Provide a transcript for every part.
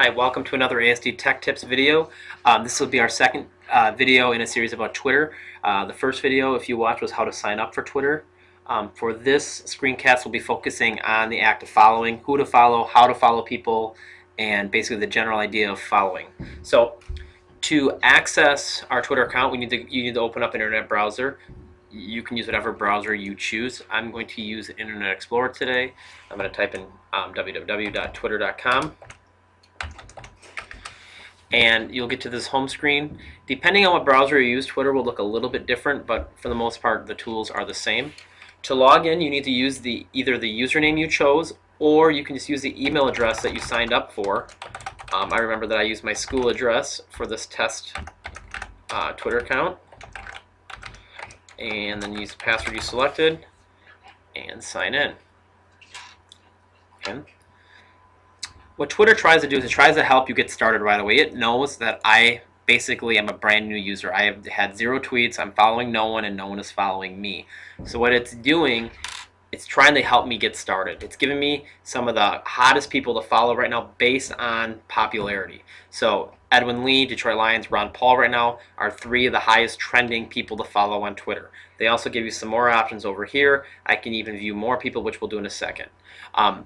Hi, welcome to another ASD Tech Tips video. This will be our second video in a series about Twitter. The first video, if you watched, was how to sign up for Twitter. For this screencast, we'll be focusing on the act of following, who to follow, how to follow people, and basically the general idea of following. So to access our Twitter account, you need to open up an internet browser. You can use whatever browser you choose. I'm going to use Internet Explorer today. I'm going to type in www.twitter.com. And you'll get to this home screen. Depending on what browser you use, Twitter will look a little bit different, but for the most part, the tools are the same. To log in, you need to use either the username you chose, or you can just use the email address that you signed up for. I remember that I used my school address for this test Twitter account. And then use the password you selected, and sign in. Okay. What Twitter tries to do is it tries to help you get started right away. It knows that I basically am a brand new user. I have had 0 tweets, I'm following no one, and no one is following me. So what it's doing, it's trying to help me get started. It's giving me some of the hottest people to follow right now based on popularity. So Edwin Lee, Detroit Lions, Ron Paul right now are 3 of the highest trending people to follow on Twitter. They also give you some more options over here. I can even view more people, which we'll do in a second.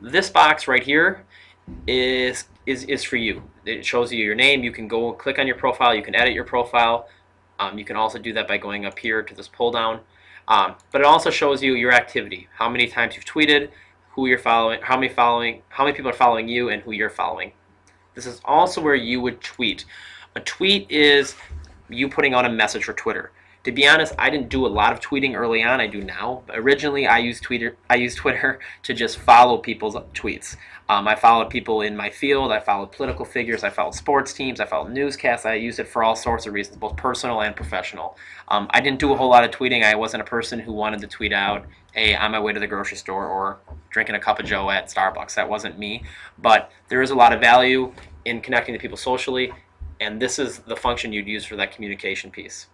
This box right here is for you. It shows you your name. You can go click on your profile. You can edit your profile. You can also do that by going up here to this pull down. But it also shows you your activity, how many times you've tweeted, who you're following, how many people are following you, and who you're following. This is also where you would tweet. A tweet is you putting out a message for Twitter. To be honest, I didn't do a lot of tweeting early on. I do now. But originally, I used Twitter to just follow people's tweets. I followed people in my field. I followed political figures. I followed sports teams. I followed newscasts. I used it for all sorts of reasons, both personal and professional. I didn't do a whole lot of tweeting. I wasn't a person who wanted to tweet out, hey, on my way to the grocery store or drinking a cup of joe at Starbucks. That wasn't me. But there is a lot of value in connecting to people socially, and this is the function you'd use for that communication piece.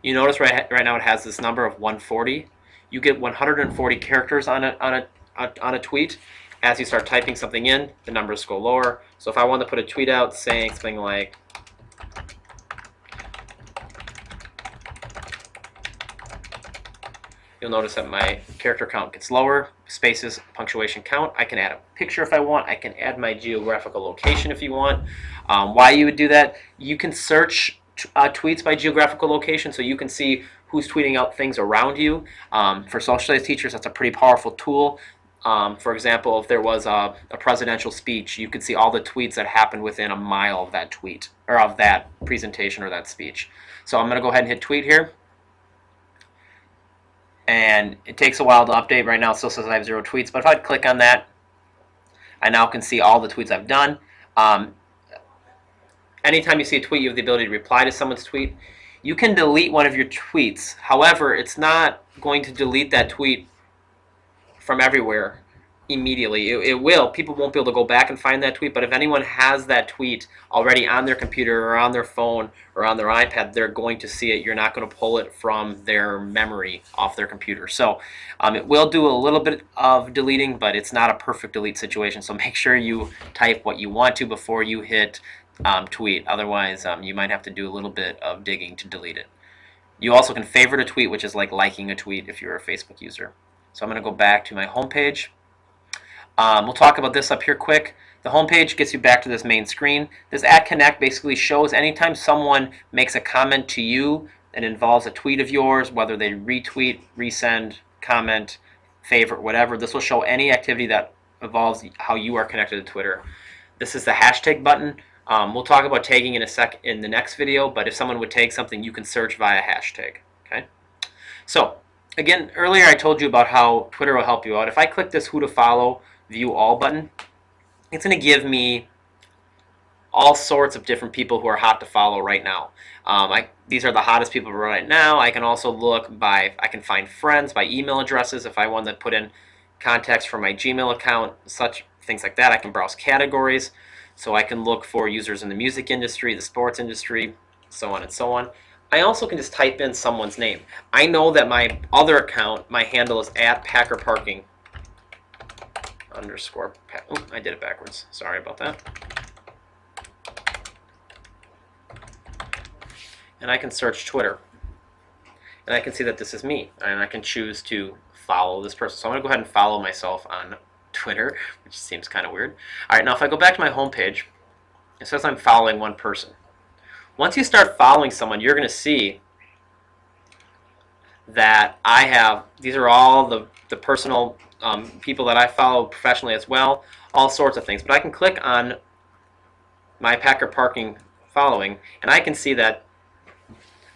You notice right now it has this number of 140. You get 140 characters on a tweet. As you start typing something in, the numbers go lower. So if I want to put a tweet out saying something like, you'll notice that my character count gets lower, spaces, punctuation count. I can add a picture if I want. I can add my geographical location if you want. Why you would do that? You can search tweets by geographical location, so you can see who's tweeting out things around you. For social studies teachers, that's a pretty powerful tool. For example, if there was a presidential speech, you could see all the tweets that happened within a mile of that tweet, or of that presentation or that speech. So I'm going to go ahead and hit tweet here. And it takes a while to update. Right now it still says I have 0 tweets, but if I click on that, I now can see all the tweets I've done. Anytime you see a tweet, you have the ability to reply to someone's tweet. You can delete one of your tweets. However, it's not going to delete that tweet from everywhere immediately. It will. People won't be able to go back and find that tweet, but if anyone has that tweet already on their computer or on their phone or on their iPad, they're going to see it. You're not going to pull it from their memory off their computer. So it will do a little bit of deleting, but it's not a perfect delete situation. So make sure you type what you want to before you hit tweet. Otherwise, you might have to do a little bit of digging to delete it. You also can favorite a tweet, which is like liking a tweet if you're a Facebook user. So I'm going to go back to my home page. We'll talk about this up here quick. The home page gets you back to this main screen. This @Connect basically shows anytime someone makes a comment to you that involves a tweet of yours, whether they retweet, resend, comment, favorite, whatever, this will show any activity that involves how you are connected to Twitter. This is the hashtag button. We'll talk about tagging in the next video, but if someone would tag something, you can search via hashtag. Okay. So again, earlier I told you about how Twitter will help you out. If I click this who to follow, view all button, it's going to give me all sorts of different people who are hot to follow right now. These are the hottest people right now. I can also look by, I can find friends by email addresses if I want to put in contacts for my Gmail account, such things like that. I can browse categories, so I can look for users in the music industry, the sports industry, so on and so on. I also can just type in someone's name. I know that my other account, my handle is @PackerParking _ I did it backwards. Sorry about that. and I can search Twitter. And I can see that this is me, and I can choose to follow this person. So I'm going to go ahead and follow myself on Twitter, which seems kind of weird. All right, now if I go back to my home page, it says I'm following one person. Once you start following someone, you're going to see that I have, these are all the personal people that I follow professionally as well, all sorts of things. But I can click on my Packer Parking following, and I can see that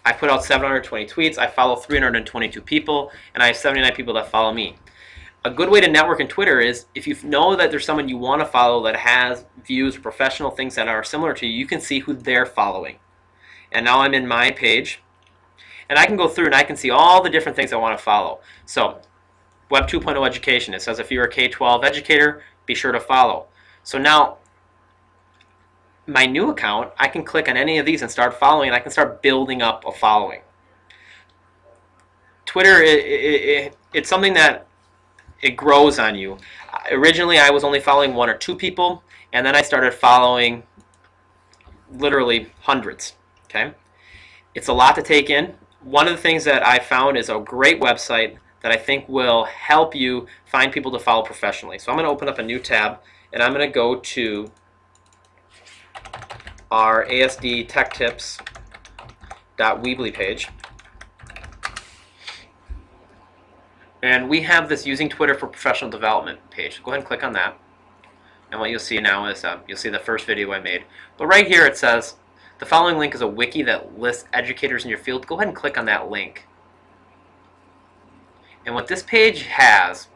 I put out 720 tweets, I follow 322 people, and I have 79 people that follow me. A good way to network in Twitter is if you know that there's someone you want to follow that has views, professional things that are similar to you, you can see who they're following. And now I'm in my page, and I can go through and I can see all the different things I want to follow. So, Web 2.0 education, it says if you're a K-12 educator, be sure to follow. So now, my new account, I can click on any of these and start following, and I can start building up a following. Twitter, it's something that it grows on you. Originally, I was only following 1 or 2 people, and then I started following literally hundreds. Okay, it's a lot to take in. One of the things that I found is a great website that I think will help you find people to follow professionally. So I'm going to open up a new tab, and I'm going to go to our ASD Tech Tips.weebly page. And we have this Using Twitter for Professional Development page. Go ahead and click on that. And what you'll see now is you'll see the first video I made. But right here it says, the following link is a wiki that lists educators in your field. Go ahead and click on that link. And what this page has,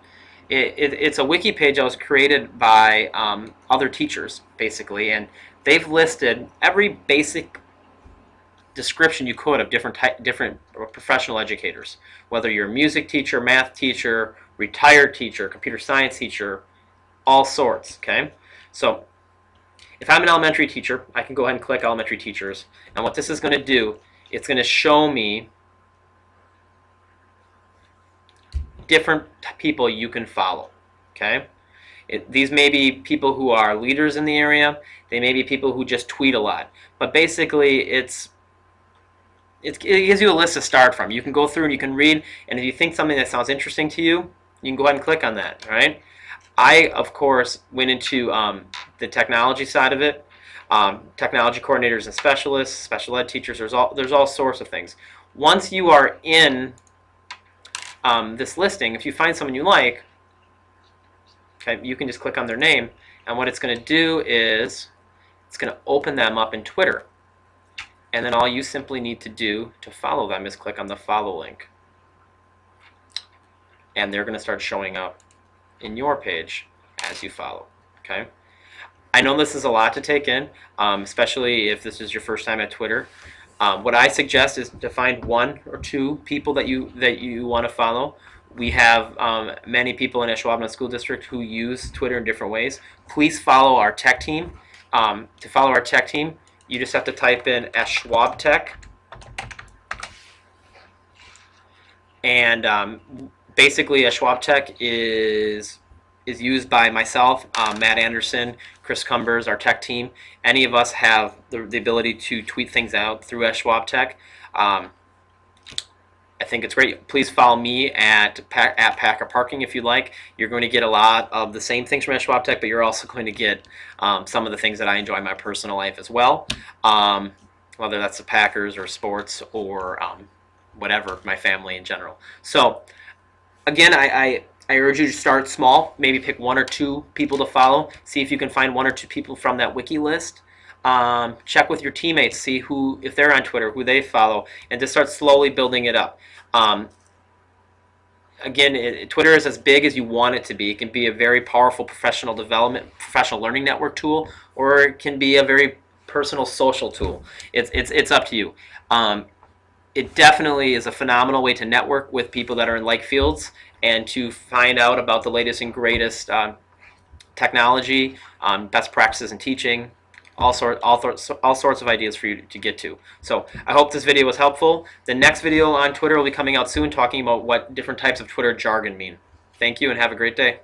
it's a wiki page that was created by other teachers, basically. And they've listed every basic description you could of different professional educators, whether you're a music teacher, math teacher, retired teacher, computer science teacher, all sorts. Okay, so if I'm an elementary teacher, I can go ahead and click elementary teachers, and what this is going to do, it's going to show me different people you can follow. Okay, these may be people who are leaders in the area. They may be people who just tweet a lot, but basically it gives you a list to start from. You can go through and you can read, and if you think something that sounds interesting to you, you can go ahead and click on that. All right. I, of course, went into the technology side of it. Technology coordinators and specialists, special ed teachers. There's all sorts of things. Once you are in this listing, if you find someone you like, okay, you can just click on their name, and what it's going to do is it's going to open them up in Twitter. And then all you simply need to do to follow them is click on the follow link. And they're going to start showing up in your page as you follow. Okay? I know this is a lot to take in, especially if this is your first time at Twitter. What I suggest is to find 1 or 2 people that you want to follow. We have many people in Ashwaubenon School District who use Twitter in different ways. Please follow our tech team. To follow our tech team, you just have to type in @SchwabTech, and basically @SchwabTech is used by myself, Matt Anderson, Chris Cumbers, our tech team. Any of us have the ability to tweet things out through @SchwabTech. I think it's great. Please follow me at Packer Parking if you like. You're going to get a lot of the same things from @SchwabTech, but you're also going to get some of the things that I enjoy in my personal life as well, whether that's the Packers or sports or whatever, my family in general. So again, I urge you to start small. Maybe pick 1 or 2 people to follow. See if you can find 1 or 2 people from that wiki list. Check with your teammates, see if they're on Twitter, who they follow, and just start slowly building it up. Again, Twitter is as big as you want it to be. It can be a very powerful professional development, professional learning network tool, or it can be a very personal social tool. It's up to you. It definitely is a phenomenal way to network with people that are in like fields and to find out about the latest and greatest technology, best practices in teaching, all sorts of ideas for you to get to. So I hope this video was helpful. The next video on Twitter will be coming out soon, talking about what different types of Twitter jargon mean. Thank you and have a great day.